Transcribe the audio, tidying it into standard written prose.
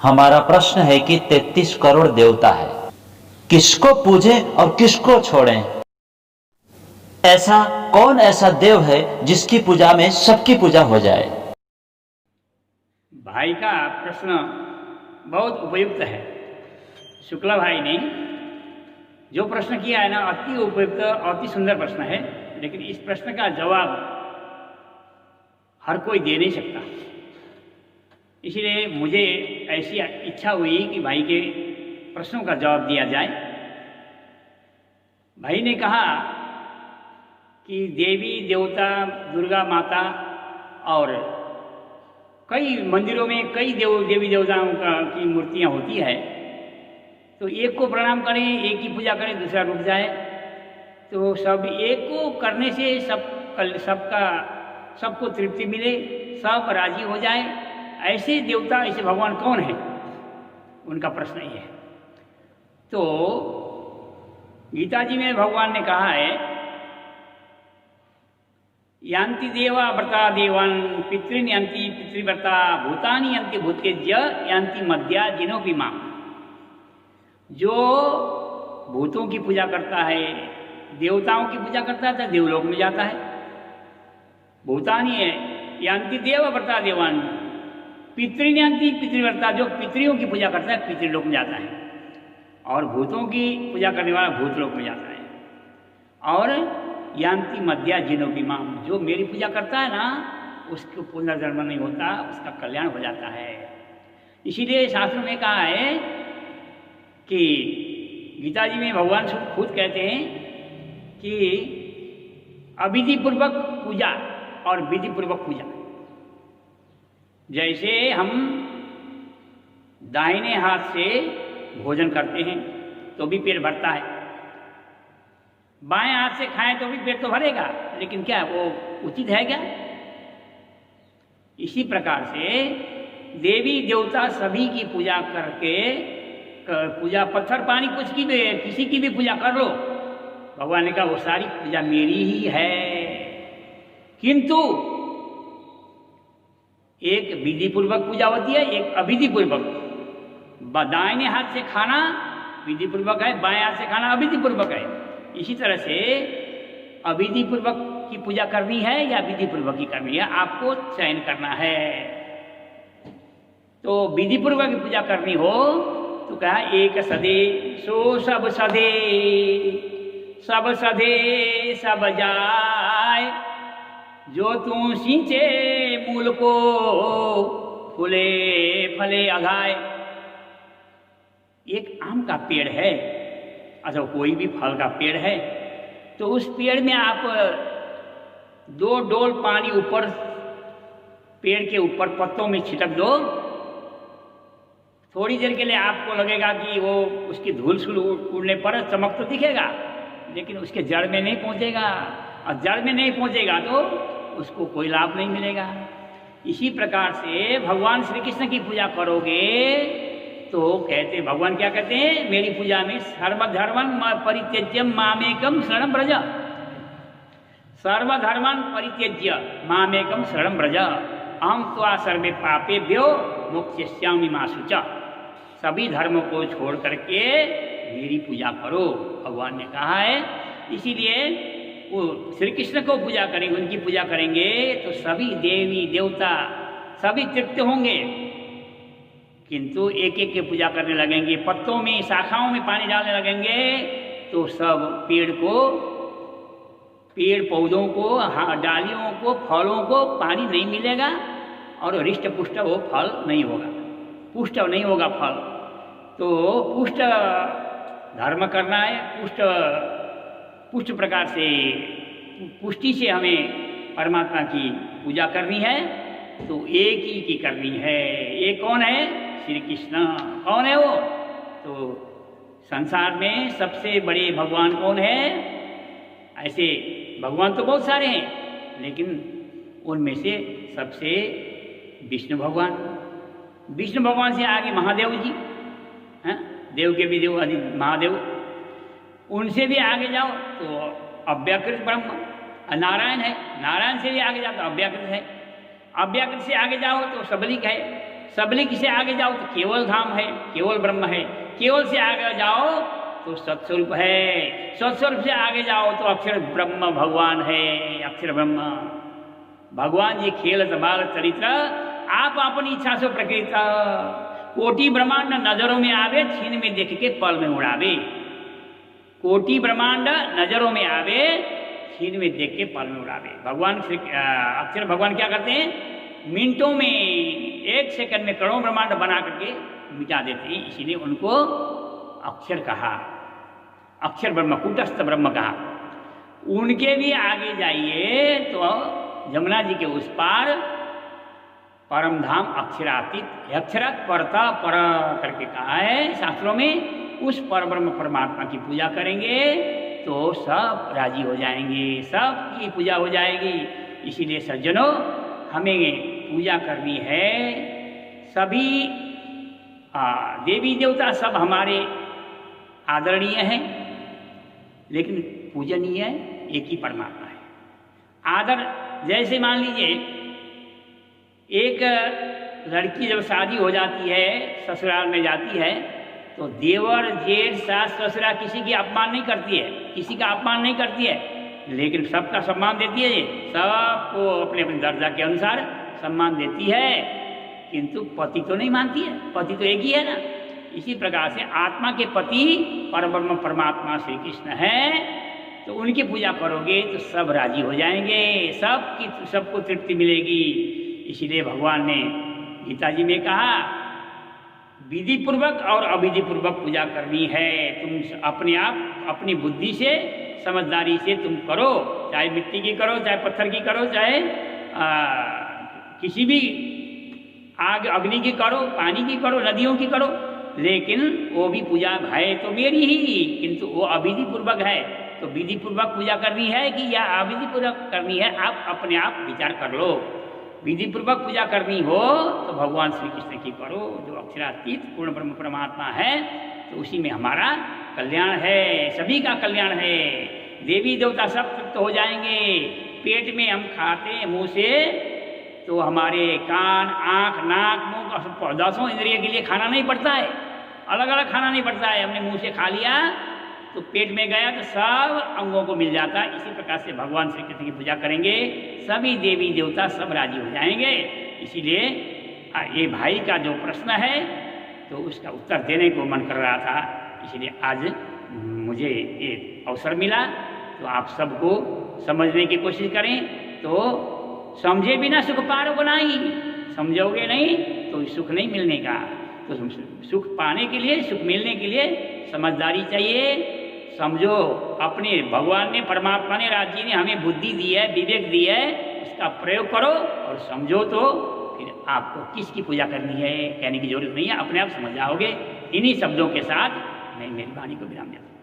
हमारा प्रश्न है कि 33 करोड़ देवता है, किसको पूजें और किसको छोड़ें? ऐसा कौन ऐसा देव है जिसकी पूजा में सबकी पूजा हो जाए? भाई का प्रश्न बहुत उपयुक्त है। शुक्ला भाई ने जो प्रश्न किया है ना, अति उपयुक्त, अति सुंदर प्रश्न है। लेकिन इस प्रश्न का जवाब हर कोई दे नहीं सकता। इसलिए मुझे ऐसी इच्छा हुई कि भाई के प्रश्नों का जवाब दिया जाए। भाई ने कहा कि देवी देवता, दुर्गा माता और कई मंदिरों में कई देवी देवताओं की मूर्तियाँ होती है, तो एक को प्रणाम करें, एक की पूजा करें, दूसरा रुक जाए। तो सब एक को करने से सबको तृप्ति मिले, सब राजी हो जाए। ऐसे देवता, ऐसे भगवान कौन है? उनका प्रश्न ही है। तो गीता जी में भगवान ने कहा है, यान्ति देवा व्रता देवान पितृन यान्ति पितृव्रता भूतानि यान्ति भूतेज्य यान्ति मध्या जिनोपि मां। जो भूतों की पूजा करता है, देवताओं की पूजा करता है, तो देवलोक में जाता है। भूतानि है यान्ति देव व्रता देवान, पितृन यान्ति पितृव्रता, जो पितरियों की पूजा करता है पितृलोक में जाता है, और भूतों की पूजा करने वाला भूतलोक में जाता है। और यान्ति मध्या जिनोपि मां, जो मेरी पूजा करता है ना, उसको पुनर्जन्म नहीं होता, उसका कल्याण हो जाता है। इसीलिए शास्त्रों में कहा है कि गीता जी में भगवान खुद कहते हैं कि अविधि पूर्वक पूजा और विधि पूर्वक पूजा। जैसे हम दाहिने हाथ से भोजन करते हैं तो भी पेट भरता है, बाएं हाथ से खाएं तो भी पेट तो भरेगा, लेकिन क्या वो उचित है क्या? इसी प्रकार से देवी देवता सभी की पूजा करके, पूजा पत्थर पानी कुछ की भी, किसी की भी पूजा कर लो, भगवान ने कहा वो सारी पूजा मेरी ही है। किंतु एक विधि पूर्वक पूजा होती है, एक अविधि पूर्वक। दाहिने हाथ से खाना विधि पूर्वक है, बाएं हाथ से खाना अविधि पूर्वक है। इसी तरह से अविधि पूर्वक की पूजा करनी है या विधि पूर्वक की करनी है, आपको चयन करना है। तो विधि पूर्वक की पूजा करनी हो तो कहा एक सदे सो सब सदे, सब सदे सब जाय, जो तू सींचे मूल को फूले फले अघाय। एक आम का पेड़ है, अच्छा कोई भी फल का पेड़ है, तो उस पेड़ में आप 2 डोल पानी ऊपर, पेड़ के ऊपर पत्तों में छिटक दो, थोड़ी देर के लिए आपको लगेगा कि वो उसकी धूल उड़ने पर चमक तो दिखेगा, लेकिन उसके जड़ में नहीं पहुंचेगा, और जड़ में नहीं पहुंचेगा तो उसको कोई लाभ नहीं मिलेगा। इसी प्रकार से भगवान श्री कृष्ण की पूजा करोगे तो कहते, भगवान क्या कहते हैं मेरी पूजा में, सर्वधर्मन परित्यज्य मामेकम शरणं व्रज, सर्वधर्मन परित्यज्य मामेकम शरणं व्रज, अहं त्वा सर्वे पापेभ्यो मोक्षयिष्यामि मा शुच। सभी धर्मों को छोड़ करके मेरी पूजा करो, भगवान ने कहा है। इसीलिए वो श्री कृष्ण को पूजा करेंगे, उनकी पूजा करेंगे तो सभी देवी देवता सभी तृप्त होंगे। किंतु एक एक के पूजा करने लगेंगे, पत्तों में शाखाओं में पानी डालने लगेंगे, तो सब पेड़ पौधों को, डालियों को, फलों को पानी नहीं मिलेगा, और हृष्ट पुष्ट वो फल नहीं होगा, पुष्ट नहीं होगा फल। तो पुष्ट धर्म करना है, पुष्ट प्रकार से, पुष्टि से हमें परमात्मा की पूजा करनी है, तो एक ही की करनी है। ये कौन है? श्री कृष्ण। कौन है वो? तो संसार में सबसे बड़े भगवान कौन है? ऐसे भगवान तो बहुत सारे हैं, लेकिन उनमें से सबसे विष्णु भगवान, विष्णु भगवान से आगे महादेव जी हैं, देव के भी देव अधिक महादेव, उनसे भी आगे जाओ तो अव्याकृत ब्रह्म, नारायण है, नारायण से भी आगे जाओ तो अव्याकृत है, अव्याकृत से आगे जाओ तो सबलिक है, सबलिंग से आगे जाओ तो केवल धाम है, केवल ब्रह्म है। केवल से आगे जाओ तो सत्स्वरूप है। सत्स्वरूप से आगे जाओ तो अक्षर ब्रह्म भगवान है, अक्षर ब्रह्म भगवान जी खेल बाल चरित्र आप अपनी इच्छा से प्रकृत कोटि ब्रह्मांड नजरों में आवे, छीन में देख के पल में उड़ावे। कोटि ब्रह्मांड नजरों में आवे, छीन में देख के पल में उड़ावे। भगवान अक्षर भगवान क्या करते हैं, मिनटों में 1 सेकंड में करोड़ों ब्रह्मांड बना करके मिटा देते हैं, इसीलिए उनको अक्षर कहा, अक्षर ब्रह्म कूटस्थ ब्रह्म कहा। उनके भी आगे जाइए तो जमुना जी के उस पार परम धाम अक्षरातीत, अक्षरत परता पर करके कहा है शास्त्रों में। उस परब्रह्म परमात्मा की पूजा करेंगे तो सब राजी हो जाएंगे, सब की पूजा हो जाएगी। इसीलिए सज्जनों हमें पूजा करनी है। सभी देवी देवता सब हमारे आदरणीय हैं, लेकिन पूजनीय एक ही परमात्मा है। आदर जैसे मान लीजिए एक लड़की जब शादी हो जाती है, ससुराल में जाती है, तो देवर जेठ सास ससुरा किसी की अपमान नहीं करती है, किसी का अपमान नहीं करती है, लेकिन सबका सम्मान देती है। सबको अपने अपने दर्जा के अनुसार सम्मान देती है, किंतु पति तो नहीं मानती है, पति तो एक ही है ना। इसी प्रकार से आत्मा के पति परब्रह्म परमात्मा श्री कृष्ण है, तो उनकी पूजा करोगे तो सब राजी हो जाएंगे, सबको तृप्ति मिलेगी। इसीलिए भगवान ने गीता जी में कहा विधि पूर्वक और अविधि पूर्वक पूजा करनी है। तुम अपने आप अपनी बुद्धि से समझदारी से तुम करो, चाहे मिट्टी की करो, चाहे पत्थर की करो, चाहे किसी भी आग अग्नि की करो, पानी की करो, नदियों की करो, लेकिन वो भी पूजा है तो मेरी ही, किंतु वो अविधि पूर्वक है। तो विधि पूर्वक पूजा करनी है कि या अविधि पूर्वक करनी है, आप अपने आप विचार कर लो। विधि पूर्वक पूजा करनी हो तो भगवान श्री कृष्ण की करो, जो अक्षरातीत पूर्ण ब्रह्म परमात्मा है, तो उसी में हमारा कल्याण है, सभी का कल्याण है। देवी देवता सब तृप्त हो जाएंगे। पेट में हम खाते हैं मुंह से, तो हमारे कान आँख नाक मुंह 10 इंद्रिय के लिए खाना नहीं पड़ता है, अलग अलग खाना नहीं पड़ता है। हमने मुंह से खा लिया तो पेट में गया तो सब अंगों को मिल जाता है। इसी प्रकार से भगवान श्री कृष्ण की पूजा करेंगे, सभी देवी देवता सब राजी हो जाएंगे। इसीलिए ये भाई का जो प्रश्न है तो उसका उत्तर देने को मन कर रहा था, इसलिए आज मुझे ये अवसर मिला। तो आप सबको समझने की कोशिश करें, तो समझे बिना सुख पार को नहीं, समझोगे नहीं तो सुख नहीं मिलने का। तो सुख पाने के लिए, सुख मिलने के लिए समझदारी चाहिए। समझो, अपने भगवान ने, परमात्मा ने, राज्य ने हमें बुद्धि दी है, विवेक दी है, उसका प्रयोग करो और समझो, तो फिर आपको किसकी पूजा करनी है कहने की जरूरत नहीं है, अपने आप समझ जाओगे। इन्हीं शब्दों के साथ मैं मेरी वाणी को विराम देता हूँ।